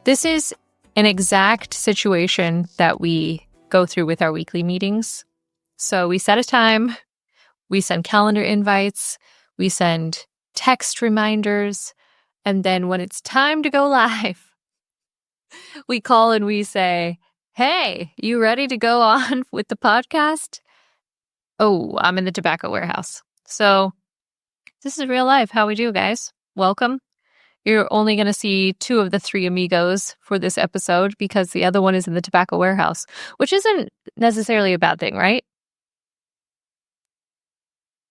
This is an exact situation that we go through with our weekly meetings. So we set a time, we send calendar invites, we send text reminders, and then when it's time to go live, we call and we say, hey, you ready to go on with the podcast? Oh, I'm in the tobacco warehouse. So this is real life, how we do, guys. Welcome. You're only going to see 2 of the 3 amigos for this episode because the other one is in the tobacco warehouse, which isn't necessarily a bad thing, right?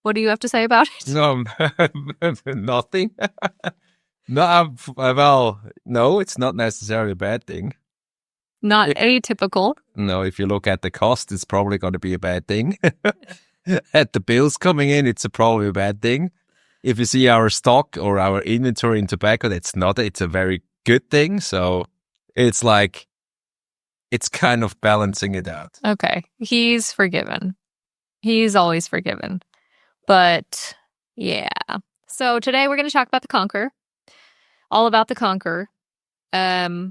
What do you have to say about it? No, nothing. No, it's not necessarily a bad thing. Not atypical. No, if you look at the cost, it's probably going to be a bad thing. At the bills coming in, it's probably a bad thing. If you see our stock or our inventory in tobacco, it's a very good thing. So it's like, it's kind of balancing it out. Okay. He's forgiven. He's always forgiven. But yeah. So today we're going to talk about the Conqueror. All about the Conqueror. I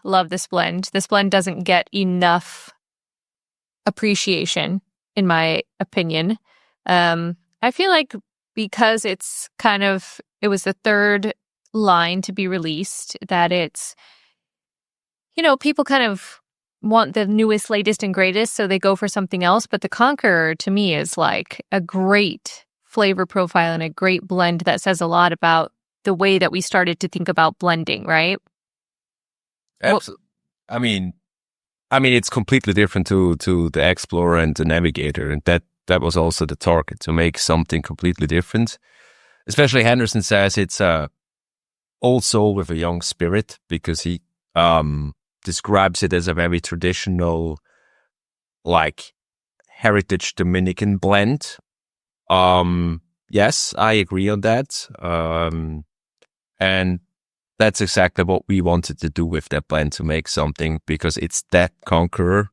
love this blend. This blend doesn't get enough appreciation, in my opinion. I feel like because it was the 3rd line to be released, that it's, people kind of want the newest, latest, and greatest, so they go for something else. But the Conqueror, to me, is like a great flavor profile and a great blend that says a lot about the way that we started to think about blending, right? Absolutely. I mean, it's completely different to the Explorer and the Navigator, and that was also the target, to make something completely different. Especially Henderson says it's a old soul with a young spirit, because he describes it as a very traditional, like, heritage Dominican blend. Yes, I agree on that. And that's exactly what we wanted to do with that blend, to make something, because it's that Conqueror.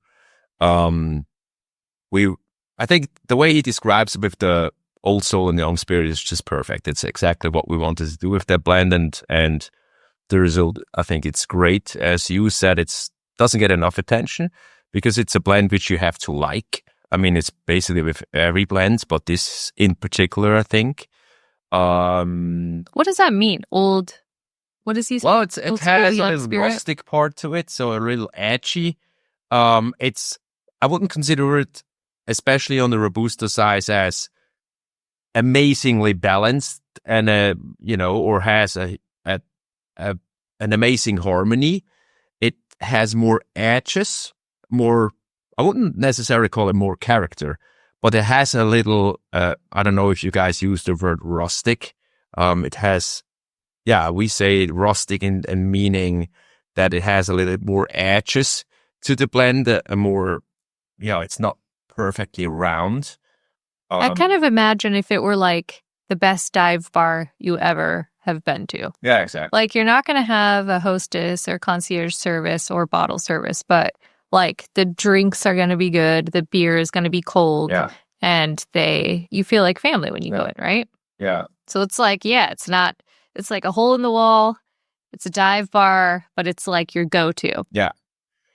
I think the way he describes it with the old soul and the young spirit is just perfect. It's exactly what we wanted to do with that blend, and the result, I think it's great. As you said, it doesn't get enough attention because it's a blend which you have to like. I mean, it's basically with every blend, but this in particular, I think. What does that mean? Old? What does he say? Well, it has a little rustic part to it, so a little edgy. I wouldn't consider it, especially on the Robusto size, as amazingly balanced and or has an amazing harmony. It has more edges, more. I wouldn't necessarily call it more character, but it has a little. I don't know if you guys use the word rustic. It has. Yeah, we say rustic in meaning that it has a little bit more edges to the blend, a more, it's not perfectly round. I kind of imagine if it were like the best dive bar you ever have been to. Yeah, exactly. Like, you're not going to have a hostess or concierge service or bottle service, but like the drinks are going to be good, the beer is going to be cold, and you feel like family when you go in, right? Yeah. So it's like, it's like a hole in the wall. It's a dive bar, but it's like your go-to. Yeah.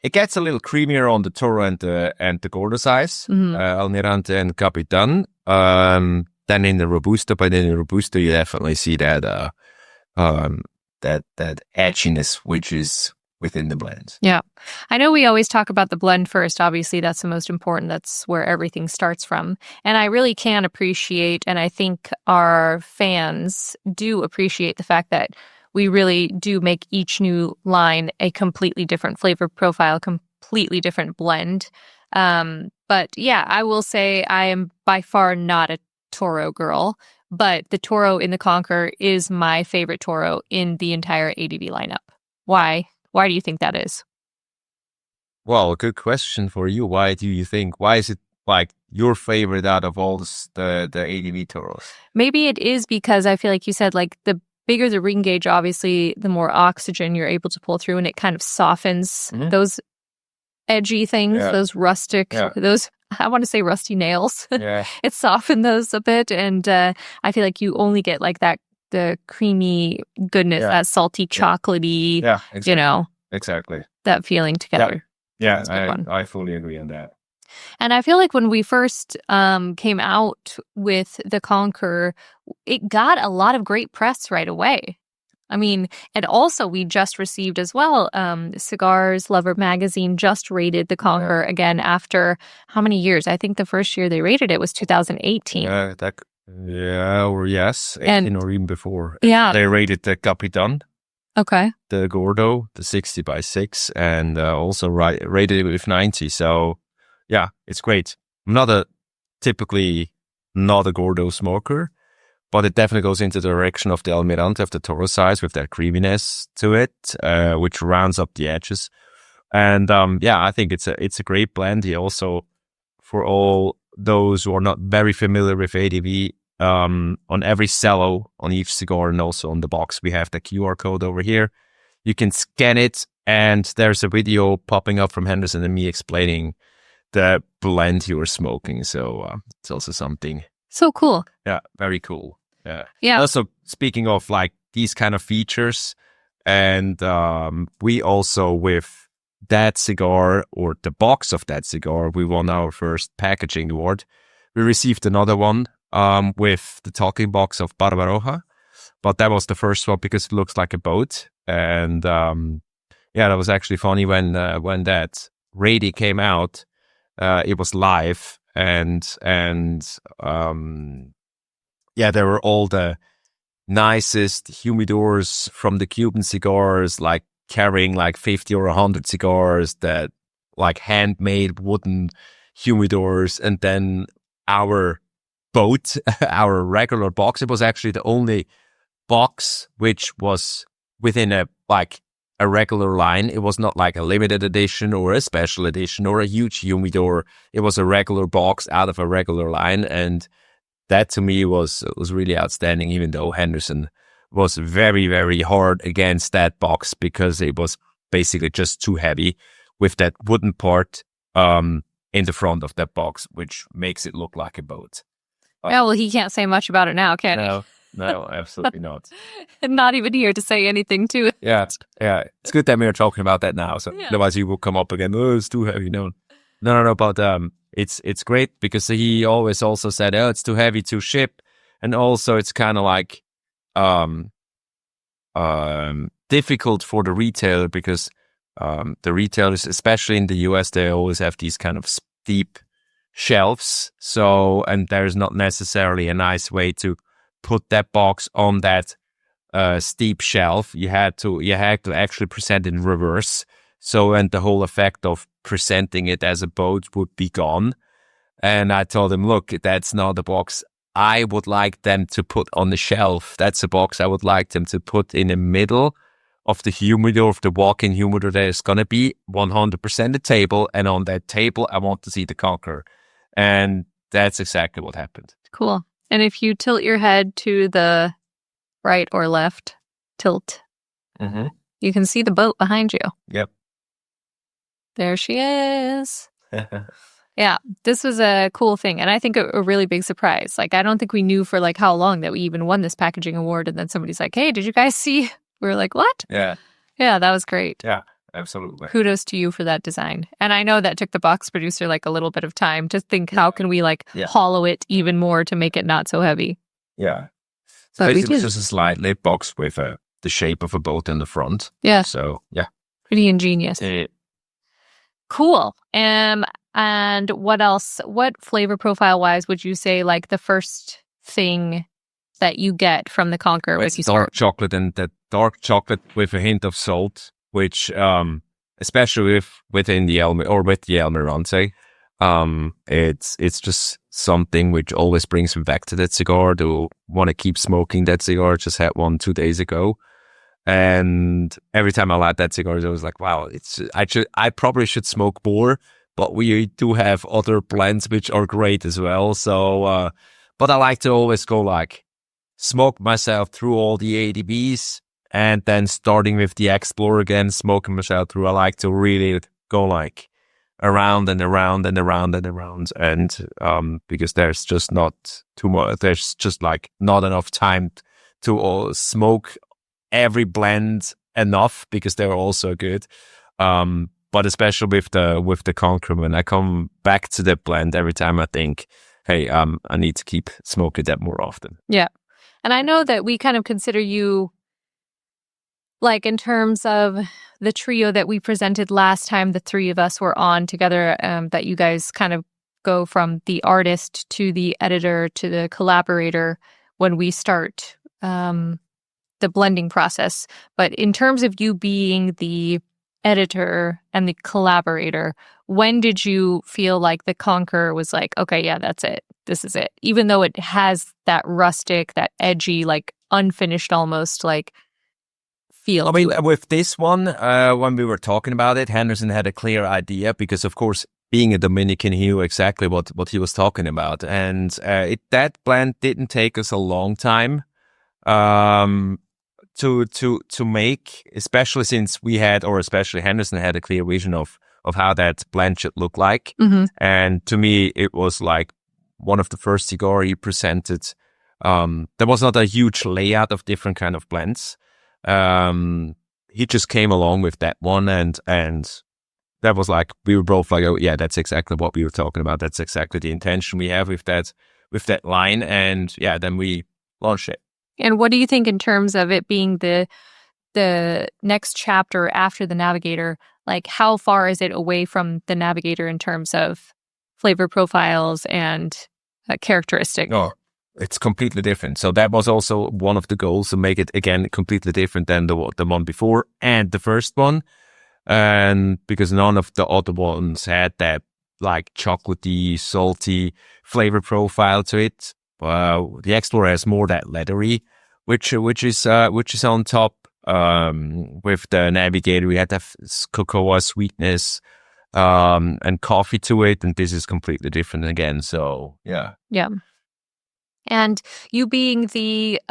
It gets a little creamier on the Toro and the Gordo size, Almirante and Capitan, than in the Robusto. But in the Robusto, you definitely see that edginess, which is within the blend. Yeah. I know we always talk about the blend first. Obviously, that's the most important. That's where everything starts from. And I really can appreciate, and I think our fans do appreciate the fact that we really do make each new line a completely different flavor profile, completely different blend. But yeah, I will say I am by far not a Toro girl, but the Toro in the Conqueror is my favorite Toro in the entire ADV lineup. Why? Why do you think that is? Well, good question for you. Why is it like your favorite out of all the ADV Toros? Maybe it is because I feel like you said, like, the bigger the ring gauge, obviously, the more oxygen you're able to pull through, and it kind of softens those edgy things, those rustic, those, I want to say rusty nails. Yeah. It softened those a bit, and I feel like you only get like that the creamy goodness, that salty, chocolatey, exactly that feeling together. Yeah, I fully agree on that. And I feel like when we first came out with the Conqueror, it got a lot of great press right away. I mean, and also we just received as well, Cigars Lover magazine just rated the Conqueror again after how many years? I think the first year they rated it was 2018. Or 18 or even before. Yeah. They rated the Capitan. Okay. The Gordo, the 60x6, and also rated it with 90. So, yeah, it's great. I'm typically not a Gordo smoker, but it definitely goes into the direction of the Almirante of the Toro size with that creaminess to it, which rounds up the edges. And I think it's a great blend. He also, for all those who are not very familiar with ADV, on every cello, on each cigar, and also on the box, we have the QR code over here. You can scan it, and there's a video popping up from Henderson and me explaining the blend you were smoking. So it's also something. So cool. Yeah, very cool. Yeah. Yeah. Also, speaking of like these kind of features, and we also, with that cigar, or the box of that cigar, we won our first packaging award. We received another one with the talking box of Barbaroja, but that was the first one because it looks like a boat. And that was actually funny when that rating came out. It was live, and there were all the nicest humidors from the Cuban cigars, like carrying like 50 or 100 cigars, that like handmade wooden humidors, and then our boat, our regular box. It was actually the only box which was within a regular line. It was not like a limited edition or a special edition or a huge humidor. It was a regular box out of a regular line, and that to me was really outstanding, even though Henderson was very, very hard against that box because it was basically just too heavy with that wooden part in the front of that box, which makes it look like a boat. Well, he can't say much about it now, can he? No, absolutely not. Not even here to say anything to it. Yeah. It's good that we're talking about that now. So otherwise he will come up again. Oh, it's too heavy. No. But it's great because he always also said, oh, it's too heavy to ship, and also it's kind of like difficult for the retailer because the retailers, especially in the US, they always have these kind of steep shelves. So, and there's not necessarily a nice way to put that box on that steep shelf. You had to actually present it in reverse. So, and the whole effect of presenting it as a boat would be gone. And I told him, look, that's not a box I would like them to put on the shelf. That's a box I would like them to put in the middle of the humidor, of the walk-in humidor. There's going to be 100% a table, and on that table, I want to see the Conqueror. And that's exactly what happened. Cool. And if you tilt your head to the right or left, tilt, you can see the boat behind you. Yep. There she is. Yeah, this was a cool thing. And I think a really big surprise. Like, I don't think we knew for like how long that we even won this packaging award. And then somebody's like, hey, did you guys see? We were like, what? Yeah. Yeah, that was great. Yeah, absolutely. Kudos to you for that design. And I know that took the box producer like a little bit of time to think, how can we like hollow it even more to make it not so heavy? Yeah. But basically, it's just a slide lid box with the shape of a boat in the front. Yeah. So, yeah. Pretty ingenious. Cool. And what else? What flavor profile wise would you say like the first thing that you get from the Conqueror? It's dark chocolate, and that dark chocolate with a hint of salt, which especially within the Almirante, it's just something which always brings me back to that cigar. To want to keep smoking that cigar. Just had one 2 days ago. And every time I light that cigar, I was like, wow, I probably should smoke more, but we do have other blends which are great as well. So, but I like to always go like smoke myself through all the ADVs, and then starting with the Explorer again, smoking myself through. I like to really go like around and around and around and around. And, because there's just not too much, there's just like not enough time smoke every blend enough because they're also good. But especially with the Conqueror, when I come back to the blend every time, I think, hey, I need to keep smoking that more often. Yeah. And I know that we kind of consider you, like, in terms of the trio that we presented last time, the three of us were on together, that you guys kind of go from the artist to the editor to the collaborator when we start the blending process. But in terms of you being the editor and the collaborator, when did you feel like the Conqueror was like, okay, yeah, that's it. This is it. Even though it has that rustic, that edgy, like unfinished almost like feel. I mean, with this one, when we were talking about it, Henderson had a clear idea because, of course, being a Dominican, he knew exactly what he was talking about. And that blend didn't take us a long time to make, especially since we had, or especially Henderson had a clear vision of how that blend should look like. Mm-hmm. And to me, it was like one of the first cigar he presented. There was not a huge layout of different kind of blends. He just came along with that one, and that was like, we were both like, oh yeah, that's exactly what we were talking about. That's exactly the intention we have with that line. And yeah, then we launched it. And what do you think in terms of it being the next chapter after the Navigator? Like, how far is it away from the Navigator in terms of flavor profiles and characteristics? Oh, it's completely different. So that was also one of the goals, to make it again completely different than the one before and the first one. And because none of the other ones had that like chocolatey, salty flavor profile to it. The Explorer has more that leathery, which is on top. With the Navigator, we had that cocoa sweetness, and coffee to it, and this is completely different again. So yeah. And you being the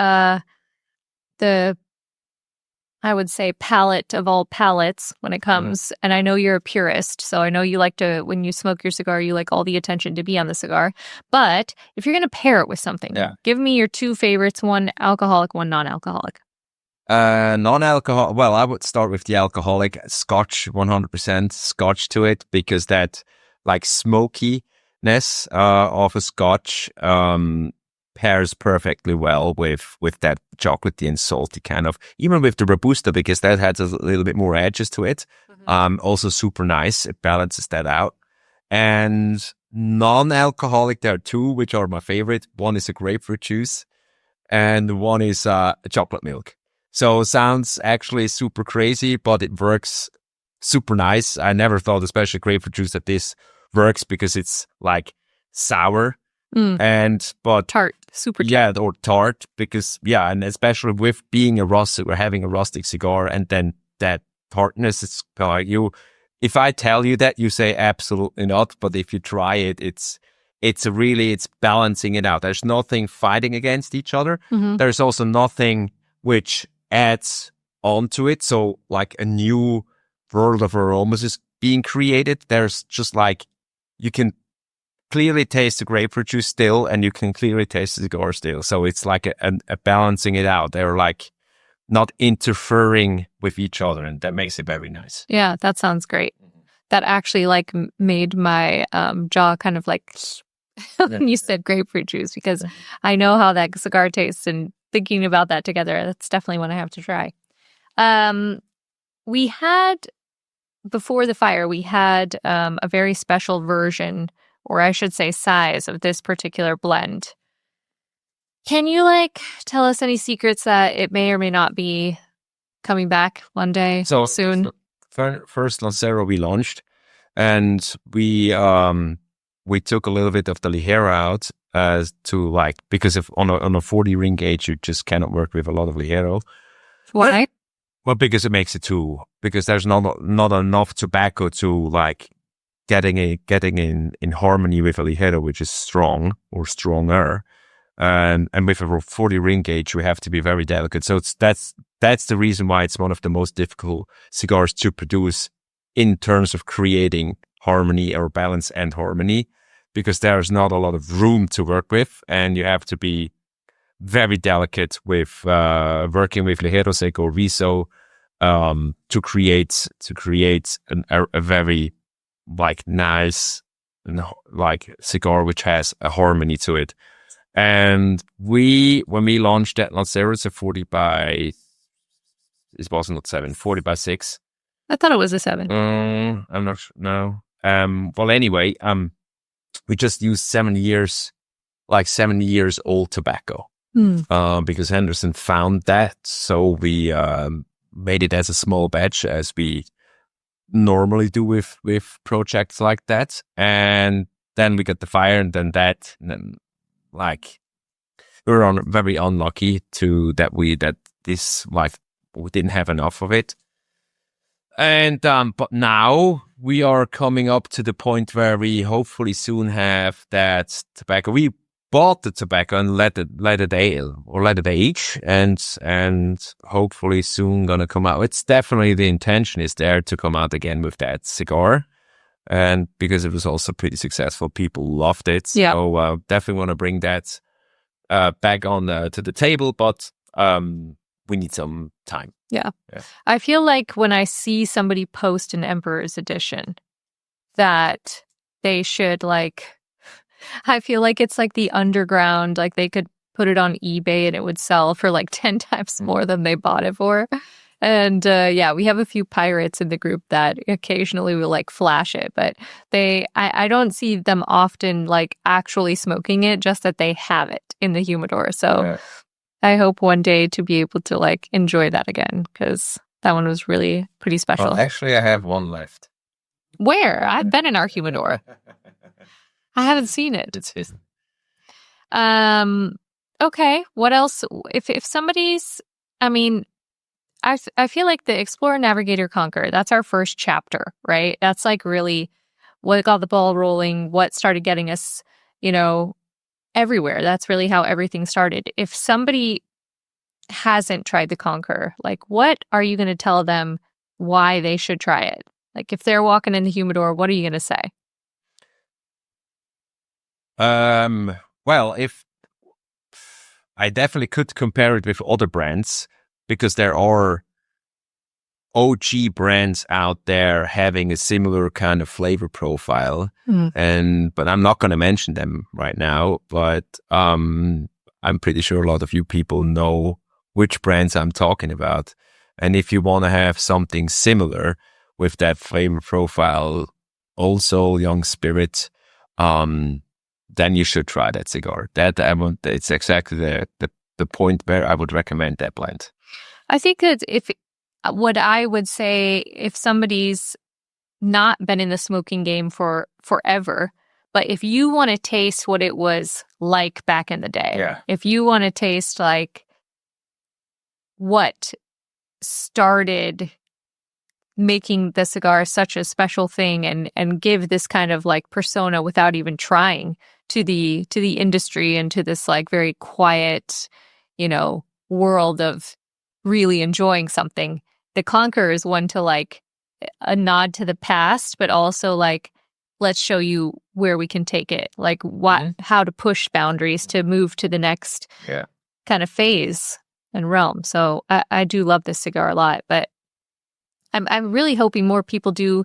I would say palate of all palates when it comes, and I know you're a purist, so I know you like to, when you smoke your cigar, you like all the attention to be on the cigar. But if you're going to pair it with something, give me your two favorites, one alcoholic, one non-alcoholic. Non-alcohol. Well, I would start with the alcoholic Scotch, 100% Scotch to it, because that like smokiness of a Scotch pairs perfectly well with that chocolatey and salty kind of, even with the Robusta, because that has a little bit more edges to it. Also super nice. It balances that out. And non-alcoholic, there are two which are my favorite. One is a grapefruit juice, and one is a chocolate milk. So sounds actually super crazy, but it works super nice. I never thought, especially grapefruit juice, that this works because it's like sour but tart, super tart. Yeah, or tart, because and especially with being a rustic or having a rustic cigar, and then that tartness, it's like if I tell you that, you say absolutely not, but if you try it, it's balancing it out. There's nothing fighting against each other. There's also nothing which adds onto it. So like a new world of aromas is being created. There's just like, you can clearly taste the grapefruit juice still, and you can clearly taste the cigar still. So it's like a balancing it out. They're like not interfering with each other, and that makes it very nice. Yeah, that sounds great. That actually like made my jaw kind of like when you said grapefruit juice, because I know how that cigar tastes, and thinking about that together, that's definitely one I have to try. We had, before the fire, we had a very special version, or I should say size, of this particular blend. Can you like tell us any secrets that it may or may not be coming back one day soon? First Lancero we launched, and we took a little bit of the Ligera out to like, because if on a 40 ring gauge, you just cannot work with a lot of Ligero. Why? Well, because it makes it because there's not enough tobacco to like getting in harmony with a Ligero, which is strong or stronger. And with a 40 ring gauge, we have to be very delicate. So that's the reason why it's one of the most difficult cigars to produce in terms of creating harmony or balance and harmony, because there's not a lot of room to work with, and you have to be very delicate with working with Ligero Seco Riso to create a very like nice like cigar which has a harmony to it. And when we launched that Lancero, it's a 40 by, it was not 7, 40 by 6. I thought it was a 7. I'm not sure. No. Well, anyway, we just used 7 years old tobacco. Because Henderson found that. So we made it as a small batch as we normally do with projects like that. And then we got the fire and then like we were very unlucky that we didn't have enough of it. And but now we are coming up to the point where we hopefully soon have that tobacco. We bought the tobacco and let it age and hopefully soon gonna come out. It's definitely the intention is there to come out again with that cigar. And because it was also pretty successful, people loved it. Yeah. So definitely want to bring that back on to the table, but we need some time. Yeah. I feel like when I see somebody post an Emperor's Edition, that they should I feel like it's like the underground, like they could put it on eBay and it would sell for like 10 times more than they bought it for. And we have a few pirates in the group that occasionally will like flash it, but I don't see them often like actually smoking it, just that they have it in the humidor. So I hope one day to be able to like enjoy that again, because that one was really pretty special. Well, actually, I have one left. Where? I've been in our humidor. I haven't seen it. It's his. Okay. What else? If somebody's, I mean, I feel like the Explorer, Navigator, Conqueror, that's our first chapter, right? That's like really what got the ball rolling, what started getting us, everywhere. That's really how everything started. If somebody hasn't tried the Conqueror, like what are you going to tell them why they should try it? Like if they're walking in the humidor, what are you going to say? Well, if I definitely could compare it with other brands, because there are OG brands out there having a similar kind of flavor profile, but I'm not going to mention them right now. But I'm pretty sure a lot of you people know which brands I'm talking about. And if you want to have something similar with that flavor profile, also young spirit, then you should try that cigar. It's exactly the point where I would recommend that blend. I think that what I would say, if somebody's not been in the smoking game for forever, but if you want to taste what it was like back in the day, if you want to taste like what started making the cigar such a special thing and give this kind of like persona without even trying to the industry and to this like very quiet, world of really enjoying something. The Conqueror is one to like a nod to the past, but also like, let's show you where we can take it, like how to push boundaries to move to the next kind of phase and realm. So I do love this cigar a lot, but I'm really hoping more people do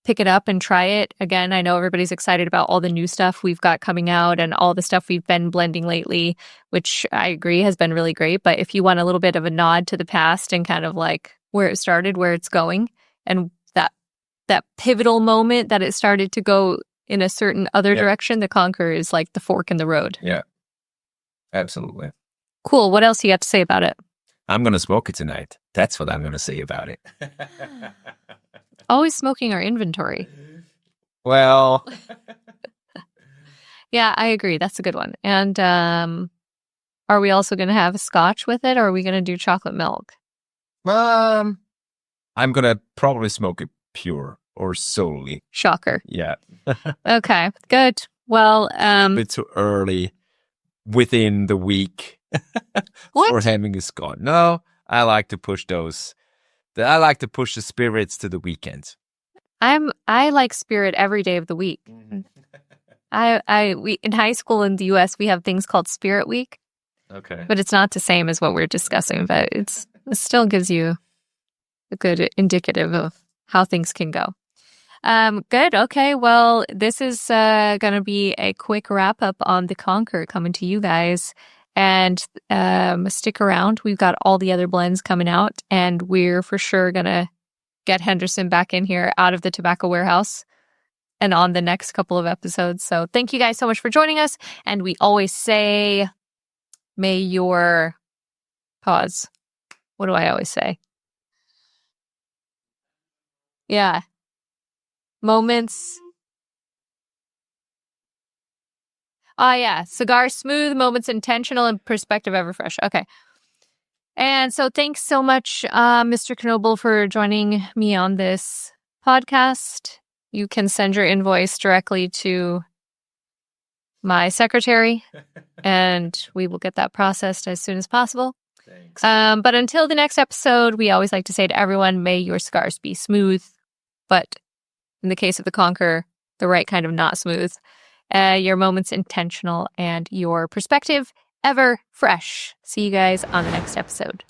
pick it up and try it. Again, I know everybody's excited about all the new stuff we've got coming out and all the stuff we've been blending lately, which I agree has been really great. But if you want a little bit of a nod to the past and kind of like where it started, where it's going, and that pivotal moment that it started to go in a certain other direction, the Conqueror is like the fork in the road. Yeah, absolutely. Cool. What else you got to say about it? I'm going to smoke it tonight. That's what I'm going to say about it. Always smoking our inventory. Well. Yeah, I agree. That's a good one. And are we also going to have a scotch with it, or are we going to do chocolate milk? I'm going to probably smoke it pure or solely. Shocker. Yeah. Okay, good. Well, a bit too early within the week. What? For having a scotch. No, I like to push I like to push the spirits to the weekend. I like spirit every day of the week. We in high school in the US we have things called Spirit Week, Okay. But it's not the same as what we're discussing, but it still gives you a good indicative of how things can go. Good. Okay. Well, this is going to be a quick wrap up on the Conqueror coming to you guys. And stick around. We've got all the other blends coming out, and we're for sure going to get Henderson back in here out of the tobacco warehouse and on the next couple of episodes. So thank you guys so much for joining us. And we always say, may your pause. What do I always say? Yeah. Moments. Oh, yeah. Cigar smooth, moments intentional, and perspective ever fresh. Okay. And so thanks so much, Mr. Knoble, for joining me on this podcast. You can send your invoice directly to my secretary, and we will get that processed as soon as possible. Thanks. But until the next episode, we always like to say to everyone, may your cigars be smooth, but in the case of the Conqueror, the right kind of not smooth. Your moments intentional, and your perspective ever fresh. See you guys on the next episode.